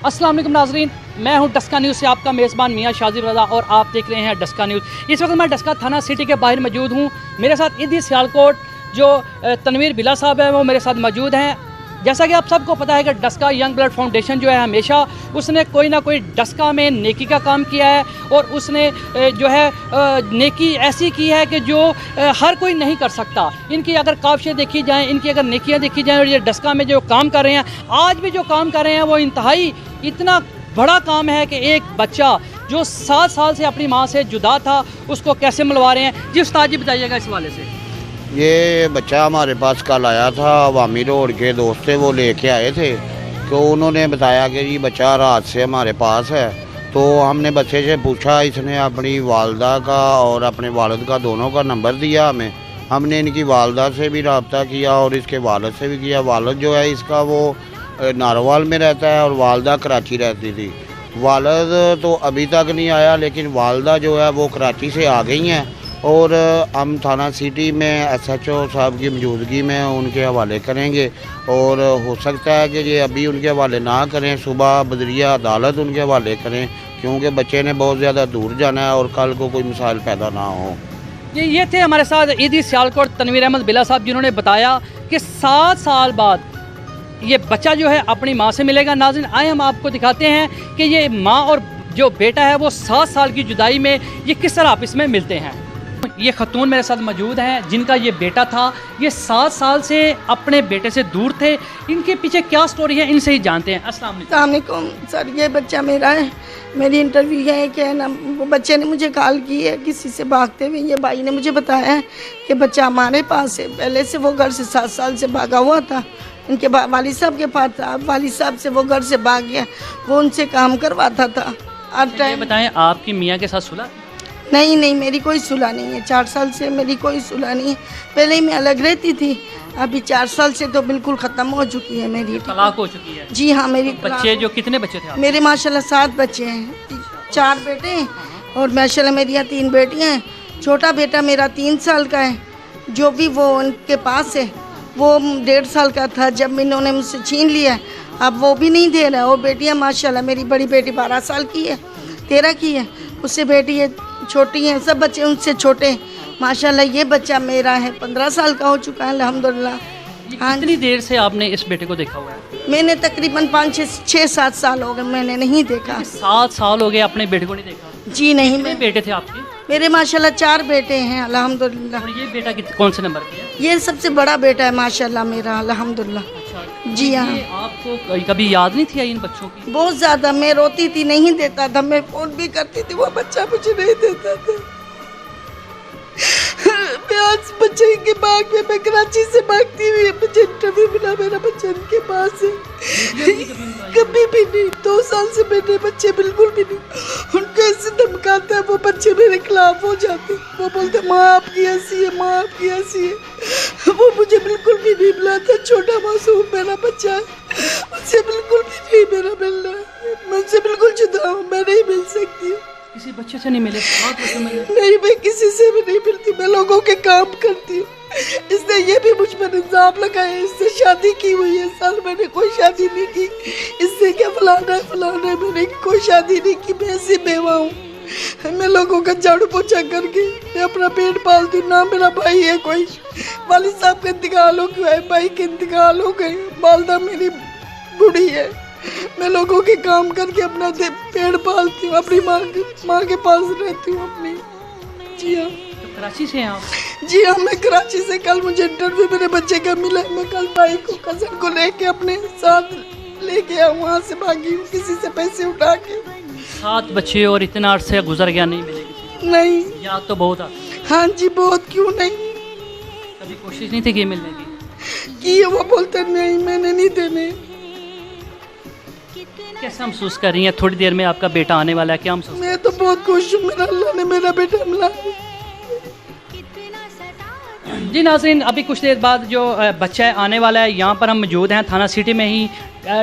अस्सलाम वालेकुम नाज़रीन, मैं हूं डस्का न्यूज़ से आपका मेज़बान मियां शाजिब रज़ा और आप देख रहे हैं डस्का न्यूज़। इस वक्त मैं डस्का थाना सिटी के बाहर मौजूद हूं। मेरे साथ इदी सियालकोट जो तनवीर बिला साहब है वो मेरे साथ मौजूद हैं। जैसा कि आप सबको पता है कि डस्का यंग ब्लड फाउंडेशन जो है हमेशा उसने कोई ना कोई डस्का में नेकी का काम किया है और उसने जो है नेकी ऐसी की है कि जो हर कोई नहीं कर सकता। इनकी अगर काविशें देखी जाएं, इनकी अगर नेकियां देखी जाएं और ये डस्का में जो काम कर रहे हैं, आज भी जो काम कर रहे हैं वो इंतहाई इतना बड़ा काम है कि एक बच्चा जो 7 साल से अपनी माँ से जुदा था उसको कैसे मिलवा रहे हैं। जी उस्ताद जी बताइएगा इस वाले से। ये बच्चा हमारे पास कल आया था, अवामी रोड के दोस्त थे, वो लेके आए थे। तो उन्होंने बताया कि ये बच्चा रात से हमारे पास है। तो हमने बच्चे से पूछा, इसने अपनी वालदा का और अपने वालिद का दोनों का नंबर दिया हमें। हमने इनकी वालदा से भी रब्ता किया और इसके वालिद से भी किया। वालिद जो है इसका वो नारोवाल में रहता है और वालदा कराची रहती थी। वालिद तो अभी तक नहीं आया, लेकिन वालदा जो है वो कराची से आ गई हैं और हम थाना सिटी में SHO साहब की मौजूदगी में उनके हवाले करेंगे। और हो सकता है कि ये अभी उनके हवाले ना करें, सुबह बदरिया अदालत उनके हवाले करें, क्योंकि बच्चे ने बहुत ज़्यादा दूर जाना है और कल को कोई मिसाल पैदा ना हो। ये थे हमारे साथ ईदी सियालकोट तनवीर अहमद बिला साहब, जिन्होंने बताया कि 7 साल बाद ये बच्चा जो है अपनी माँ से मिलेगा। नाज़रीन आए हम आपको दिखाते हैं कि ये माँ और जो बेटा है वो 7 साल की जुदाई में ये किस तरह आपस में मिलते हैं। ये खतून मेरे साथ मौजूद हैं जिनका ये बेटा था, ये 7 साल से अपने बेटे से दूर थे। इनके पीछे क्या स्टोरी है इनसे ही जानते हैं। अस्सलाम वालेकुम सर, ये बच्चा मेरा है। मेरी इंटरव्यू है कि ना, वो बच्चे ने मुझे कॉल की है किसी से भागते हुए। ये भाई ने मुझे बताया है कि बच्चा हमारे पास है। पहले से वो घर से 7 साल से भागा हुआ था, उनके वालिद साहब के पास था। वालिद साहब से वो घर से भाग गया, वो उनसे काम करवाता था। ये बताएं आपकी मियाँ के साथ सुलह? नहीं, मेरी कोई सुलह नहीं है। 4 साल से मेरी कोई सुलह नहीं है। पहले ही मैं अलग रहती थी, अभी 4 साल से तो बिल्कुल ख़त्म हो चुकी है मेरी। तलाक हो चुकी है? जी हाँ, मेरी बच्चे जो कितने बच्चे थे आपके? मेरे माशाल्लाह 7 बच्चे हैं, 4 बेटे हैं और माशाल्लाह मेरी यहाँ 3 बेटियाँ हैं। छोटा बेटा मेरा 3 साल का है, जो भी वो उनके पास है। वो 1.5 साल का था जब इन्होंने मुझसे छीन लिया, अब वो भी नहीं दे रहा। और बेटियाँ माशाल्लाह मेरी बड़ी बेटी 12 साल की है, 13 की है, उससे बेटी है छोटी हैं। सब बच्चे उनसे छोटे हैं माशाल्लाह। ये बच्चा मेरा है 15 साल का हो चुका है अल्हम्दुलिल्लाह। हाँ, कितनी देर से आपने इस बेटे को देखा हुआ है? मैंने तकरीबन 5-6-7 साल हो गए मैंने नहीं देखा। 7 साल हो गए अपने बेटे को नहीं देखा? जी नहीं। कितने बेटे थे आपके? मेरे माशाल्लाह 4 बेटे हैं अल्हम्दुलिल्लाह। और ये बेटा कौन से नंबर पे है? ये सबसे बड़ा बेटा है माशाल्लाह मेरा अल्हम्दुलिल्लाह। अच्छा, जी हाँ। आपको कभी याद नहीं थी इन बच्चों की? बहुत ज़्यादा। मैं रोती थी, नहीं देता था। मैं फ़ोन भी करती थी, वो बच्चा मुझे नहीं देता था। मैं आज बच्चे के बाग में, मैं कराची से भागती हुई, मुझे इंटरव्यू मिला, मेरा बच्चा इनके पास है। कभी भी नहीं, 2 साल से मेरे बच्चे बिल्कुल भी नहीं। उनको ऐसे धमकाता है, वो बच्चे मेरे खिलाफ हो जाते। वो बोलते माँ आपकी ऐसी है, माँ आपकी ऐसी है। वो मुझे बिल्कुल भी नहीं मिलाता। छोटा मासूम मेरा बच्चा है, उससे बिल्कुल भी नहीं मेरा मिलना है। मैं उससे बिल्कुल जुदा हूँ, मैं नहीं मिल सकती। किसी बच्चे से नहीं मिले? नहीं, मैं किसी से भी नहीं मिलती। मैं लोगों के काम करती हूँ। इसने ये भी मुझ पर इल्जाम लगाया, इससे शादी की हुई है। साल मैंने कोई शादी नहीं की। इससे क्या फलाना है, मैंने कोई शादी नहीं की। मैं ऐसी बेवा हूँ। मैं लोगों का झाड़ू पोछा करके मैं अपना पेट पालती हूँ। ना मेरा भाई है कोई। वालिद साहब का इंतकाल हो गया है, भाई के इंतकाल हो गए, वालदा मेरी बूढ़ी है। मैं लोगों के काम करके अपना पेड़ पालती हूँ। अपनी माँ के पास रहती हूँ अपनी। जी हाँ। तो कराची से हैं आप? जी हाँ, मैं कराची से। कल मुझे इंटरव्यू मेरे बच्चे का मिला। मैं कल भाई को, कज़न को लेके अपने साथ लेके आऊँ, वहाँ से भागी हूँ किसी से पैसे उठा के। 7 बच्चे और इतना अरसे गुजर गया, नहीं मिले किसी? नहीं। याद तो बहुत आती? हाँ जी, बहुत। क्यों नहीं? कभी कोशिश नहीं थी कि मिलने की? वो बोलते नहीं, मैंने नहीं देने। कैसा महसूस कर रही हैं? थोड़ी देर में आपका बेटा आने वाला है, क्या महसूस? मैं तो बहुत खुश हूँ, मेरा अल्लाह ने मेरा बेटा मिला। जी नाज़रीन, अभी कुछ देर बाद जो बच्चा है आने वाला है। यहाँ पर हम मौजूद हैं थाना सिटी में ही।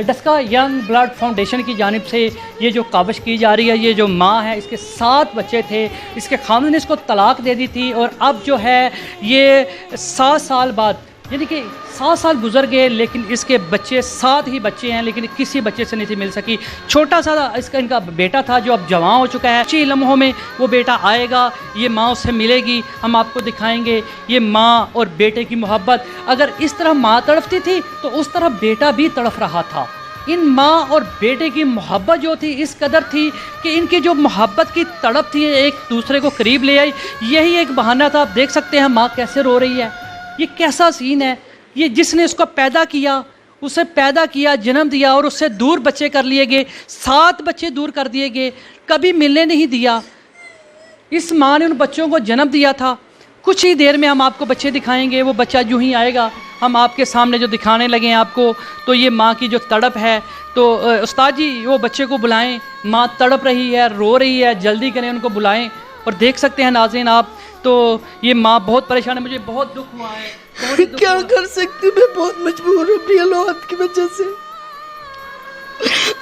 डस्का यंग ब्लड फाउंडेशन की जानिब से ये जो काविश की जा रही है, ये जो माँ है इसके 7 बच्चे थे, इसके खामद ने इसको तलाक दे दी थी और अब जो है ये 7 साल बाद यानी कि 7 साल गुजर गए, लेकिन इसके बच्चे 7 ही बच्चे हैं, लेकिन किसी बच्चे से नहीं मिल सकी। छोटा सा इनका बेटा था जो अब जवान हो चुका है। कुछ ही लम्हों में वो बेटा आएगा, ये माँ उससे मिलेगी, हम आपको दिखाएंगे ये माँ और बेटे की मोहब्बत। अगर इस तरह माँ तड़पती थी तो उस तरह बेटा भी तड़प रहा था। इन माँ और बेटे की मोहब्बत जो थी इस कदर थी कि इनकी जो मोहब्बत की तड़प थी एक दूसरे को करीब ले आई। यही एक बहाना था। आप देख सकते हैं माँ कैसे रो रही है। ये कैसा सीन है। ये जिसने उसको पैदा किया, उसे पैदा किया, जन्म दिया और उससे दूर बच्चे कर लिए गए। 7 बच्चे दूर कर दिए गए, कभी मिलने नहीं दिया। इस माँ ने उन बच्चों को जन्म दिया था। कुछ ही देर में हम आपको बच्चे दिखाएंगे। वो बच्चा यूँ ही आएगा, हम आपके सामने जो दिखाने लगे हैं आपको, तो ये माँ की जो तड़प है। तो उस्ताद जी वो बच्चे को बुलाएं, माँ तड़प रही है, रो रही है, जल्दी करें, उनको बुलाएं। और देख सकते हैं नाज़रीन आप, तो ये माँ बहुत परेशान है। मुझे बहुत दुख हुआ है, बहुत दुख क्या हुआ। कर सकती हूँ, मैं बहुत मजबूर हूँ अपनी औलाद की वजह से।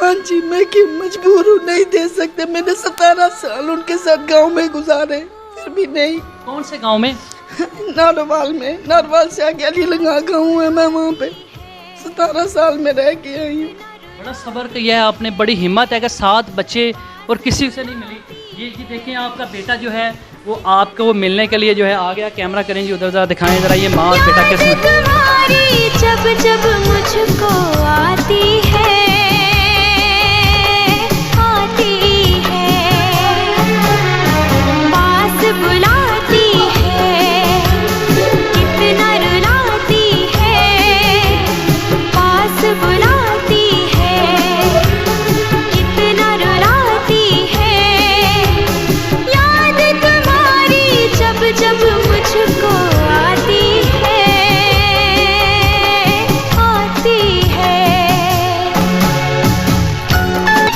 हाँ जी, मैं कि मजबूर हूँ, नहीं दे सकते। मैंने 17 साल उनके साथ गांव में गुजारे, फिर भी नहीं। कौन से गांव में? नारवाल में। नारवाल से आगे अली लंगा गाँव है, मैं वहाँ पे 17 साल में रह के आई हूँ। बड़ा सब्र किया है आपने, बड़ी हिम्मत है कि 7 बच्चे और किसी से नहीं मिली। ये देखें आपका बेटा जो है वो आपको वो मिलने के लिए जो है आ गया। कैमरा करेंगे उधर, ज़रा दिखाएं ज़रा ये माँ और बेटा किस तुम्हारी जब जब मुझको आती है, पास बुलाती है, कितना रुलाती है, पास बुलाती है, कितना रुलाती है। याद तुम्हारी जब जब मुझको आती है, आती है।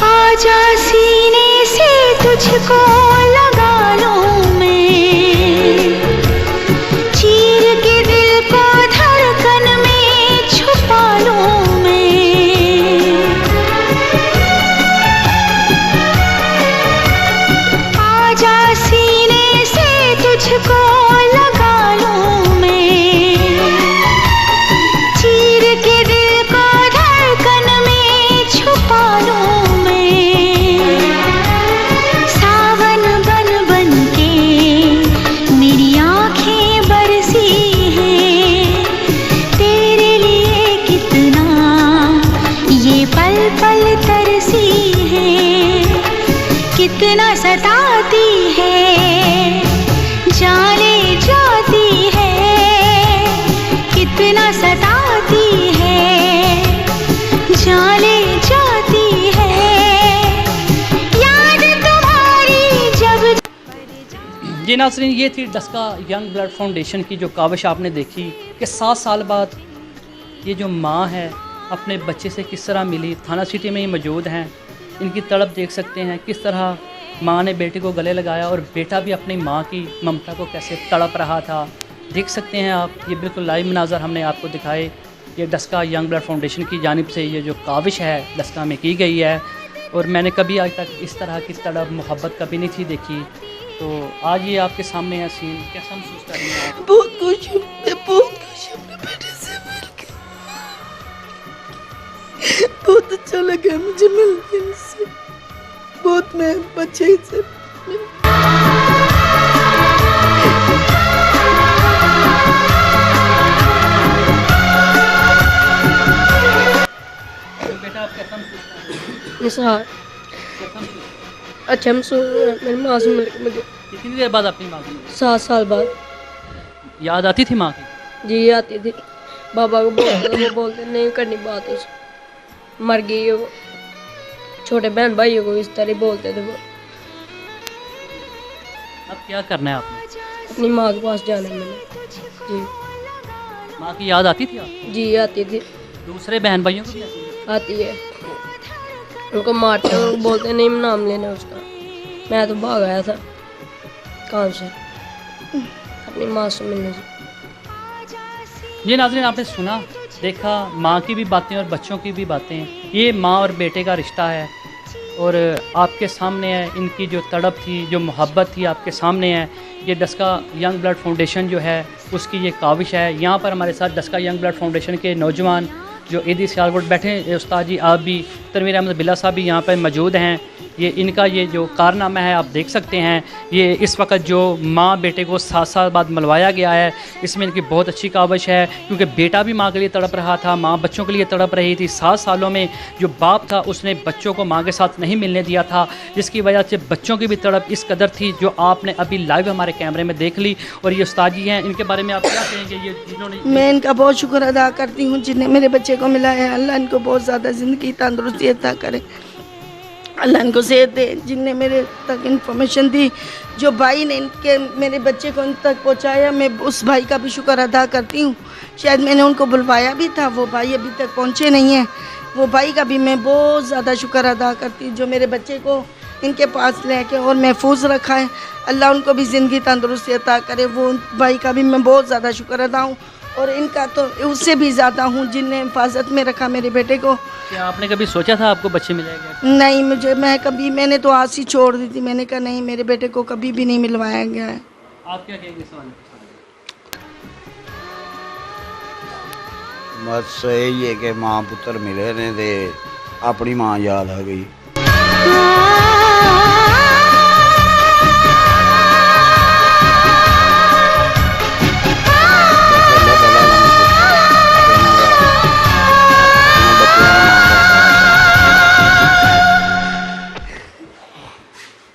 आजा सीने से तुझको लगा लूं मैं, चीर के दिल को धड़कन में छुपा लूं मैं। आजा सीने से तुझको लगा लूं मैं, चीर के दिल को धड़कन में छुपा लूं मैं। सावन बन बन के मेरी आँखें बरसी हैं, तेरे लिए कितना ये पल पल तरसी है, कितना सताती है, जाने जाती है, कितना सताती है, जाने जाती है। याद तुम्हारी जब जी नाज़रीन, ये थी डस्का यंग ब्लड फाउंडेशन की जो काविश आपने देखी कि 7 साल बाद ये जो माँ है अपने बच्चे से किस तरह मिली। थाना सिटी में ही मौजूद हैं। इनकी तड़प देख सकते हैं, किस तरह माँ ने बेटे को गले लगाया और बेटा भी अपनी माँ की ममता को कैसे तड़प रहा था। देख सकते हैं आप, ये बिल्कुल लाइव मनाज़र हमने आपको दिखाए। ये डस्का यंग ब्लड फाउंडेशन की जानिब से ये जो काविश है डस्का में की गई है, और मैंने कभी आज तक इस तरह की तड़प मोहब्बत कभी नहीं थी देखी। तो आज ये आपके सामने है सीन, कैसा महसूस कर रही हैं आप? बहुत खुश हूँ, मैं बहुत खुश हूँ अपने बेटे से मिलकर। बहुत अच्छा लगा मुझे मिलकर इससे, बहुत मैं बच्चे से तो बेटा आप कैसा महसूस कर रहे हैं? निसार कैसा महसूस? अच्छा महसूस मेरी माँ से मिलकर मुझे कितनी देर बाद अपनी माँ को मिली? 7 साल बाद याद आती थी माँ की? जी आती थी। बाबा को बोलते, वो बोलते नहीं करनी बात उससे, मर गई है वो। छोटे बहन भाइयों को इस तरह बोलते थे वो। अब क्या करना है आपने? अपनी माँ के पास जाना है मैंने। जी माँ की याद आती थी आपको? जी आती थी, दूसरे बहन भाइयों को भी आती थी? आती है। उनको मारते हैं, उनको बोलते नहीं नाम लेना उसका। मैं तो भाग आया था काम से अपनी माँ से मिलने से। ये नाज़रीन आपने सुना, देखा माँ की भी बातें और बच्चों की भी बातें। ये माँ और बेटे का रिश्ता है। और आपके सामने है इनकी जो तड़प थी, जो मोहब्बत थी, आपके सामने है। ये डस्का यंग ब्लड फाउंडेशन जो है उसकी ये काविश है। यहाँ पर हमारे साथ डस्का यंग ब्लड फाउंडेशन के नौजवान जो ईदी सियालकोट बैठे हैं, उस्ताद जी आप भी, तनवीर अहमद बिल्ला साहब भी यहाँ पर मौजूद हैं। ये इनका ये जो कारनामा है आप देख सकते हैं। ये इस वक्त जो माँ बेटे को 7 साल बाद मिलवाया गया है, इसमें इनकी बहुत अच्छी काविश है, क्योंकि बेटा भी माँ के लिए तड़प रहा था, माँ बच्चों के लिए तड़प रही थी। 7 सालों में जो बाप था उसने बच्चों को माँ के साथ नहीं मिलने दिया था, जिसकी वजह से बच्चों की भी तड़प इस कदर थी जो आपने अभी लाइव हमारे कैमरे में देख ली। और ये उस्ताद जी हैं, इनके बारे में आप क्या कहेंगे? ये जिन्होंने मैं इनका बहुत शुक्र अदा करती हूँ जिन्हें मेरे बच्चे को मिला है। अल्लाह इनको बहुत ज़्यादा ज़िंदगी तंदुरुस्ती अता करे, अल्लाह इनको सेहत दे। जिनने मेरे तक इन्फॉर्मेशन दी, जो भाई ने इनके मेरे बच्चे को इन तक पहुंचाया, मैं उस भाई का भी शुक्र अदा करती हूँ। शायद मैंने उनको बुलवाया भी था, वो भाई अभी तक पहुँचे नहीं हैं। वो भाई का भी मैं बहुत ज़्यादा शुक्र अदा करती हूँ जो मेरे बच्चे को इनके पास लेके और महफूज रखा है। अल्लाह उनको भी ज़िंदगी तंदुरुस्ती अता करे। वो भाई का भी मैं बहुत ज़्यादा शुक्र अदा हूँ, और इनका तो उससे भी ज़्यादा हूँ जिनने हिफाजत में रखा मेरे बेटे को। क्या आपने कभी सोचा था आपको बच्चे मिलेंगे? नहीं, मैंने तो आस ही छोड़ दी थी। मैंने कहा नहीं, मेरे बेटे को कभी भी नहीं मिलवाया गया है। आप क्या कहेंगे सवाल? बस यही है कि माँ पुत्र मिले ने ते अपनी माँ याद आ गई।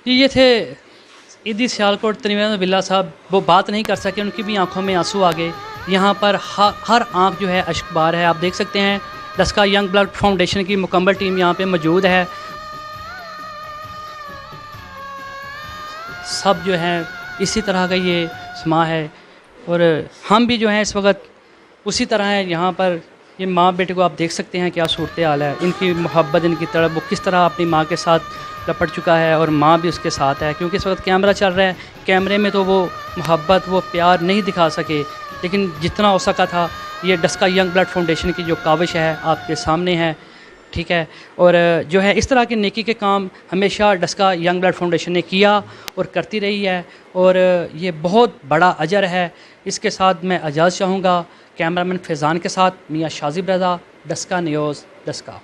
ये थे ईदी सियालकोट तनवीर अहमद बिल्ला साहब। वो बात नहीं कर सके, उनकी भी आंखों में आंसू आ गए। यहाँ पर हर आंख जो है अश्कबार है। आप देख सकते हैं डस्का यंग ब्लड फाउंडेशन की मुकम्मल टीम यहाँ पे मौजूद है। सब जो है इसी तरह का ये समा है, और हम भी जो हैं इस वक्त उसी तरह है। यहाँ पर ये माँ बेटे को आप देख सकते हैं क्या सूरत हाल है। इनकी मोहब्बत, इनकी तड़प, वो किस तरह अपनी माँ के साथ लपट चुका है, और माँ भी उसके साथ है। क्योंकि इस वक्त कैमरा चल रहा है, कैमरे में तो वो मोहब्बत, वो प्यार नहीं दिखा सके, लेकिन जितना हो सका था ये डस्का यंग ब्लड फाउंडेशन की जो काविश है आपके सामने है, ठीक है। और जो है इस तरह के नेकी के काम हमेशा डस्का यंग ब्लड फाउंडेशन ने किया और करती रही है, और ये बहुत बड़ा अजर है। इसके साथ मैं इजाज़त चाहूँगा कैमरामैन फैज़ान के साथ। मियाँ शाजिब रज़ा, डस्का न्यूज़, डस्का।